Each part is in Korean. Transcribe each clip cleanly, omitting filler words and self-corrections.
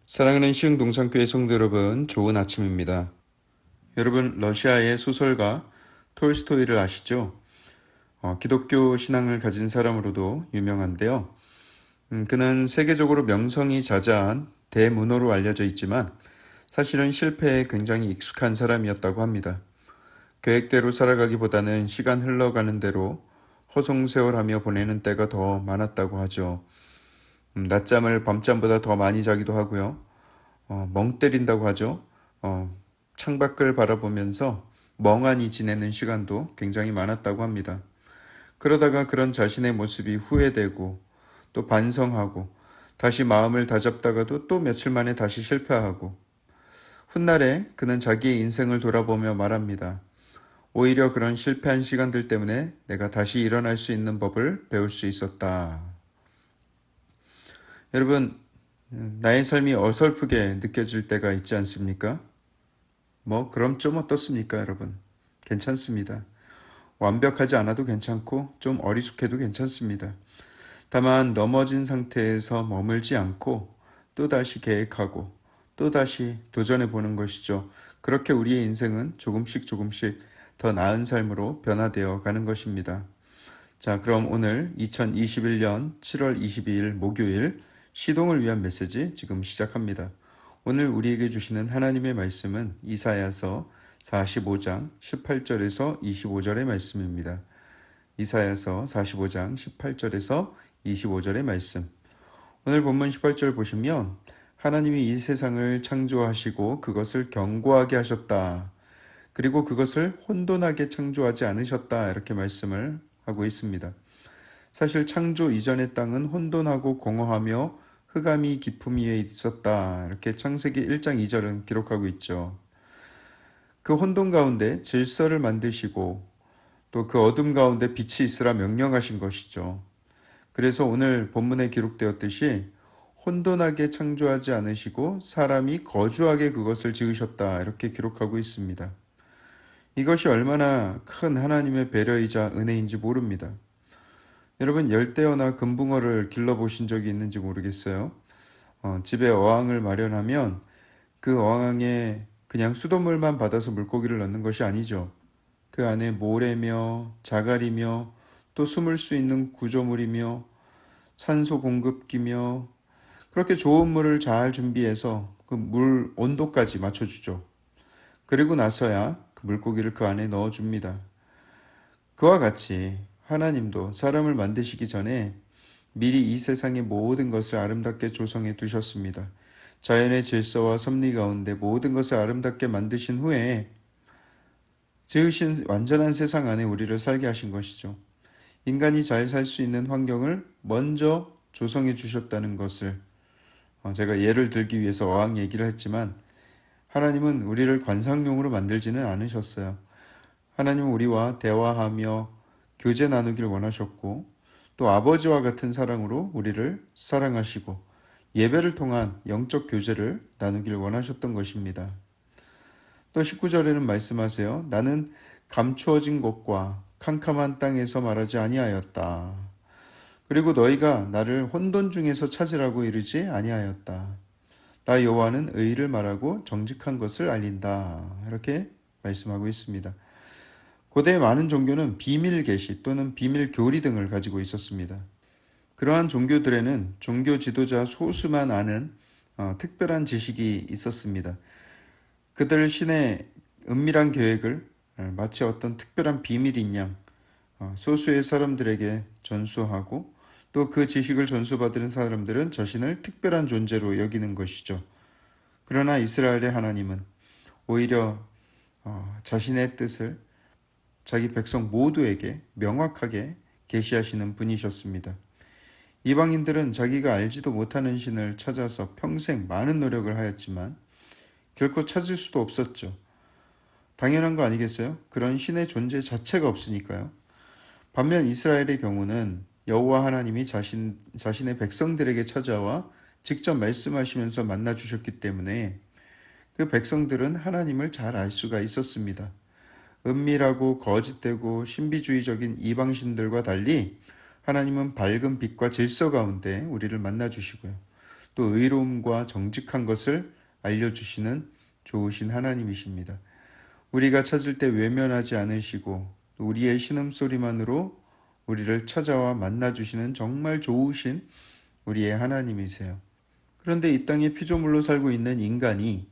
사랑하는 시흥동산교회 성도 여러분, 좋은 아침입니다. 여러분, 러시아의 소설가 톨스토이를 아시죠? 기독교 신앙을 가진 사람으로도 유명한데요. 그는 세계적으로 명성이 자자한 대문호로 알려져 있지만 사실은 실패에 굉장히 익숙한 사람이었다고 합니다. 계획대로 살아가기보다는 시간 흘러가는 대로 허송세월하며 보내는 때가 더 많았다고 하죠. 낮잠을 밤잠보다 더 많이 자기도 하고요. 멍 때린다고 하죠. 창밖을 바라보면서 멍하니 지내는 시간도 굉장히 많았다고 합니다. 그러다가 그런 자신의 모습이 후회되고 또 반성하고 다시 마음을 다잡다가도 또 며칠 만에 다시 실패하고 훗날에 그는 자기의 인생을 돌아보며 말합니다. 오히려 그런 실패한 시간들 때문에 내가 다시 일어날 수 있는 법을 배울 수 있었다. 여러분, 나의 삶이 어설프게 느껴질 때가 있지 않습니까? 그럼 좀 어떻습니까, 여러분? 괜찮습니다. 완벽하지 않아도 괜찮고, 좀 어리숙해도 괜찮습니다. 다만, 넘어진 상태에서 머물지 않고, 또다시 계획하고, 또다시 도전해 보는 것이죠. 그렇게 우리의 인생은 조금씩 조금씩 더 나은 삶으로 변화되어 가는 것입니다. 자, 그럼 오늘 2021년 7월 22일 목요일 시동을 위한 메시지 지금 시작합니다. 오늘 우리에게 주시는 하나님의 말씀은 이사야서 45장 18절에서 25절의 말씀입니다. 이사야서 45장 18절에서 25절의 말씀. 오늘 본문 18절 보시면 하나님이 이 세상을 창조하시고 그것을 견고하게 하셨다. 그리고 그것을 혼돈하게 창조하지 않으셨다. 이렇게 말씀을 하고 있습니다. 사실 창조 이전의 땅은 혼돈하고 공허하며 흑암이 깊음 위에 있었다. 이렇게 창세기 1장 2절은 기록하고 있죠. 그 혼돈 가운데 질서를 만드시고 또 그 어둠 가운데 빛이 있으라 명령하신 것이죠. 그래서 오늘 본문에 기록되었듯이 혼돈하게 창조하지 않으시고 사람이 거주하게 그것을 지으셨다. 이렇게 기록하고 있습니다. 이것이 얼마나 큰 하나님의 배려이자 은혜인지 모릅니다. 여러분 열대어나 금붕어를 길러보신 적이 있는지 모르겠어요. 집에 어항을 마련하면 그 어항에 그냥 수돗물만 받아서 물고기를 넣는 것이 아니죠. 그 안에 모래며 자갈이며 또 숨을 수 있는 구조물이며 산소 공급기며 그렇게 좋은 물을 잘 준비해서 그 물 온도까지 맞춰주죠. 그리고 나서야 그 물고기를 그 안에 넣어줍니다. 그와 같이 하나님도 사람을 만드시기 전에 미리 이 세상의 모든 것을 아름답게 조성해 두셨습니다. 자연의 질서와 섭리 가운데 모든 것을 아름답게 만드신 후에 지으신 완전한 세상 안에 우리를 살게 하신 것이죠. 인간이 잘 살 수 있는 환경을 먼저 조성해 주셨다는 것을 제가 예를 들기 위해서 어학 얘기를 했지만 하나님은 우리를 관상용으로 만들지는 않으셨어요. 하나님은 우리와 대화하며 교제 나누길 원하셨고 또 아버지와 같은 사랑으로 우리를 사랑하시고 예배를 통한 영적 교제를 나누길 원하셨던 것입니다. 또 19절에는 말씀하세요. 나는 감추어진 곳과 캄캄한 땅에서 말하지 아니하였다. 그리고 너희가 나를 혼돈 중에서 찾으라고 이르지 아니하였다. 나 여호와는 의를 말하고 정직한 것을 알린다. 이렇게 말씀하고 있습니다. 고대 많은 종교는 비밀 계시 또는 비밀 교리 등을 가지고 있었습니다. 그러한 종교들에는 종교 지도자 소수만 아는 특별한 지식이 있었습니다. 그들 신의 은밀한 계획을 마치 어떤 특별한 비밀인 양 소수의 사람들에게 전수하고 또 그 지식을 전수받은 사람들은 자신을 특별한 존재로 여기는 것이죠. 그러나 이스라엘의 하나님은 오히려 자신의 뜻을 자기 백성 모두에게 명확하게 계시하시는 분이셨습니다. 이방인들은 자기가 알지도 못하는 신을 찾아서 평생 많은 노력을 하였지만 결코 찾을 수도 없었죠. 당연한 거 아니겠어요? 그런 신의 존재 자체가 없으니까요. 반면 이스라엘의 경우는 여호와 하나님이 자신의 백성들에게 찾아와 직접 말씀하시면서 만나 주셨기 때문에 그 백성들은 하나님을 잘 알 수가 있었습니다. 은밀하고 거짓되고 신비주의적인 이방신들과 달리 하나님은 밝은 빛과 질서 가운데 우리를 만나 주시고요. 또 의로움과 정직한 것을 알려주시는 좋으신 하나님이십니다. 우리가 찾을 때 외면하지 않으시고 우리의 신음소리만으로 우리를 찾아와 만나주시는 정말 좋으신 우리의 하나님이세요. 그런데 이 땅에 피조물로 살고 있는 인간이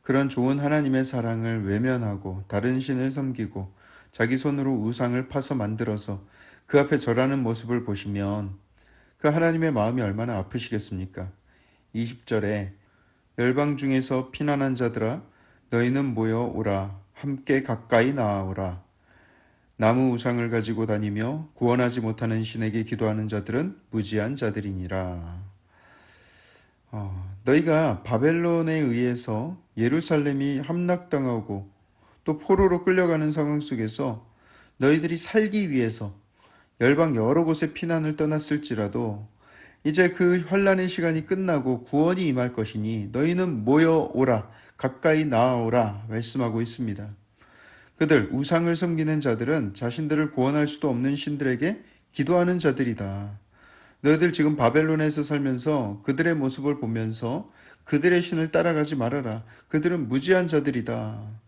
그런 좋은 하나님의 사랑을 외면하고 다른 신을 섬기고 자기 손으로 우상을 파서 만들어서 그 앞에 절하는 모습을 보시면 그 하나님의 마음이 얼마나 아프시겠습니까? 20절에 열방 중에서 피난한 자들아 너희는 모여 오라 함께 가까이 나아오라 나무 우상을 가지고 다니며 구원하지 못하는 신에게 기도하는 자들은 무지한 자들이니라. 너희가 바벨론에 의해서 예루살렘이 함락당하고 또 포로로 끌려가는 상황 속에서 너희들이 살기 위해서 열방 여러 곳에 피난을 떠났을지라도 이제 그 환란의 시간이 끝나고 구원이 임할 것이니 너희는 모여오라 가까이 나아오라 말씀하고 있습니다. 그들 우상을 섬기는 자들은 자신들을 구원할 수도 없는 신들에게 기도하는 자들이다. 너희들 지금 바벨론에서 살면서 그들의 모습을 보면서 그들의 신을 따라가지 말아라. 그들은 무지한 자들이다.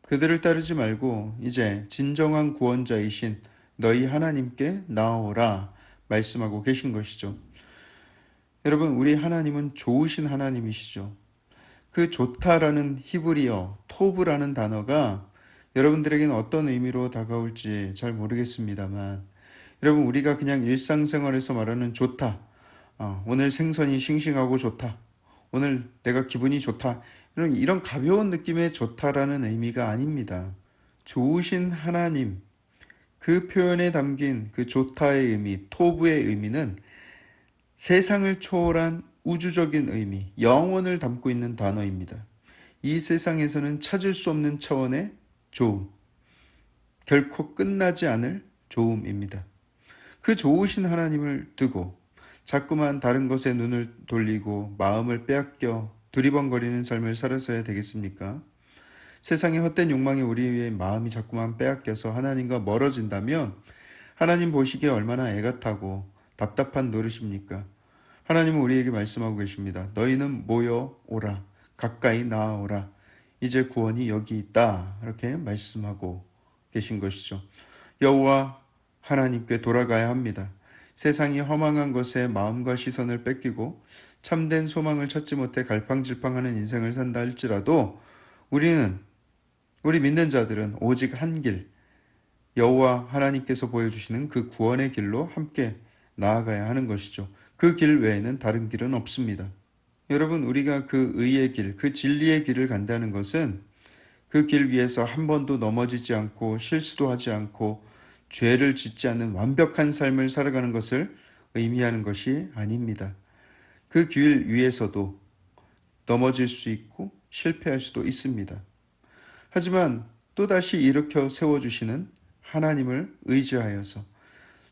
그들을 따르지 말고 이제 진정한 구원자이신 너희 하나님께 나아오라 말씀하고 계신 것이죠. 여러분, 우리 하나님은 좋으신 하나님이시죠. 그 좋다라는 히브리어 토브라는 단어가 여러분들에게는 어떤 의미로 다가올지 잘 모르겠습니다만 여러분, 우리가 그냥 일상생활에서 말하는 좋다, 오늘 생선이 싱싱하고 좋다, 오늘 내가 기분이 좋다, 이런 가벼운 느낌의 좋다라는 의미가 아닙니다. 좋으신 하나님, 그 표현에 담긴 그 좋다의 의미, 토부의 의미는 세상을 초월한 우주적인 의미, 영원을 담고 있는 단어입니다. 이 세상에서는 찾을 수 없는 차원의 좋음, 결코 끝나지 않을 좋음입니다. 그 좋으신 하나님을 두고 자꾸만 다른 것에 눈을 돌리고 마음을 빼앗겨 두리번거리는 삶을 살아서야 되겠습니까? 세상의 헛된 욕망에 우리의 마음이 자꾸만 빼앗겨서 하나님과 멀어진다면 하나님 보시기에 얼마나 애가 타고 답답한 노릇입니까? 하나님은 우리에게 말씀하고 계십니다. 너희는 모여 오라. 가까이 나아오라. 이제 구원이 여기 있다. 이렇게 말씀하고 계신 것이죠. 여호와 하나님께 돌아가야 합니다. 세상이 허망한 것에 마음과 시선을 뺏기고 참된 소망을 찾지 못해 갈팡질팡하는 인생을 산다 할지라도 우리 믿는 자들은 오직 한 길, 여호와 하나님께서 보여주시는 그 구원의 길로 함께 나아가야 하는 것이죠. 그 길 외에는 다른 길은 없습니다. 여러분, 우리가 그 의의 길, 그 진리의 길을 간다는 것은 그 길 위에서 한 번도 넘어지지 않고 실수도 하지 않고 죄를 짓지 않는 완벽한 삶을 살아가는 것을 의미하는 것이 아닙니다. 그 길 위에서도 넘어질 수 있고 실패할 수도 있습니다. 하지만 또다시 일으켜 세워주시는 하나님을 의지하여서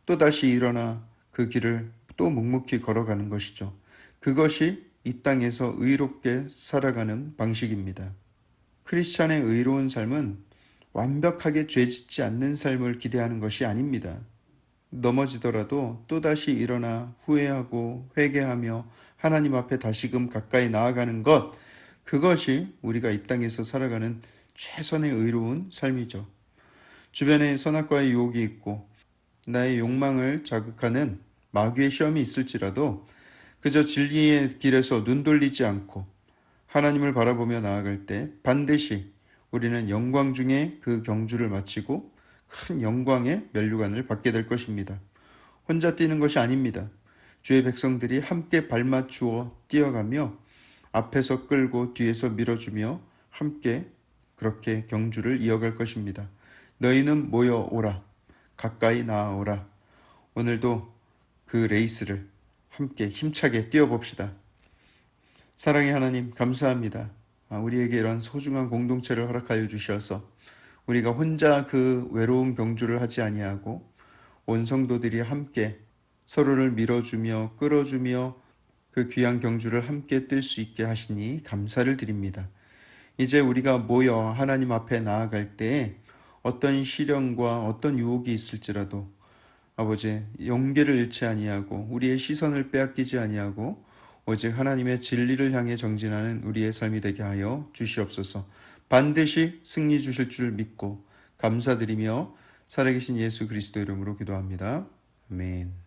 또다시 일어나 그 길을 또 묵묵히 걸어가는 것이죠. 그것이 이 땅에서 의롭게 살아가는 방식입니다. 크리스찬의 의로운 삶은 완벽하게 죄짓지 않는 삶을 기대하는 것이 아닙니다. 넘어지더라도 또다시 일어나 후회하고 회개하며 하나님 앞에 다시금 가까이 나아가는 것, 그것이 우리가 이 땅에서 살아가는 최선의 의로운 삶이죠. 주변에 선악과의 유혹이 있고 나의 욕망을 자극하는 마귀의 시험이 있을지라도 그저 진리의 길에서 눈 돌리지 않고 하나님을 바라보며 나아갈 때 반드시 우리는 영광 중에 그 경주를 마치고 큰 영광의 면류관을 받게 될 것입니다. 혼자 뛰는 것이 아닙니다. 주의 백성들이 함께 발맞추어 뛰어가며 앞에서 끌고 뒤에서 밀어주며 함께 그렇게 경주를 이어갈 것입니다. 너희는 모여오라. 가까이 나아오라. 오늘도 그 레이스를 함께 힘차게 뛰어봅시다. 사랑의 하나님, 감사합니다. 우리에게 이런 소중한 공동체를 허락하여 주셔서 우리가 혼자 그 외로운 경주를 하지 아니하고 온 성도들이 함께 서로를 밀어주며 끌어주며 그 귀한 경주를 함께 뛸 수 있게 하시니 감사를 드립니다. 이제 우리가 모여 하나님 앞에 나아갈 때에 어떤 시련과 어떤 유혹이 있을지라도 아버지 용기를 잃지 아니하고 우리의 시선을 빼앗기지 아니하고 오직 하나님의 진리를 향해 정진하는 우리의 삶이 되게 하여 주시옵소서. 반드시 승리 주실 줄 믿고 감사드리며 살아계신 예수 그리스도 이름으로 기도합니다. 아멘.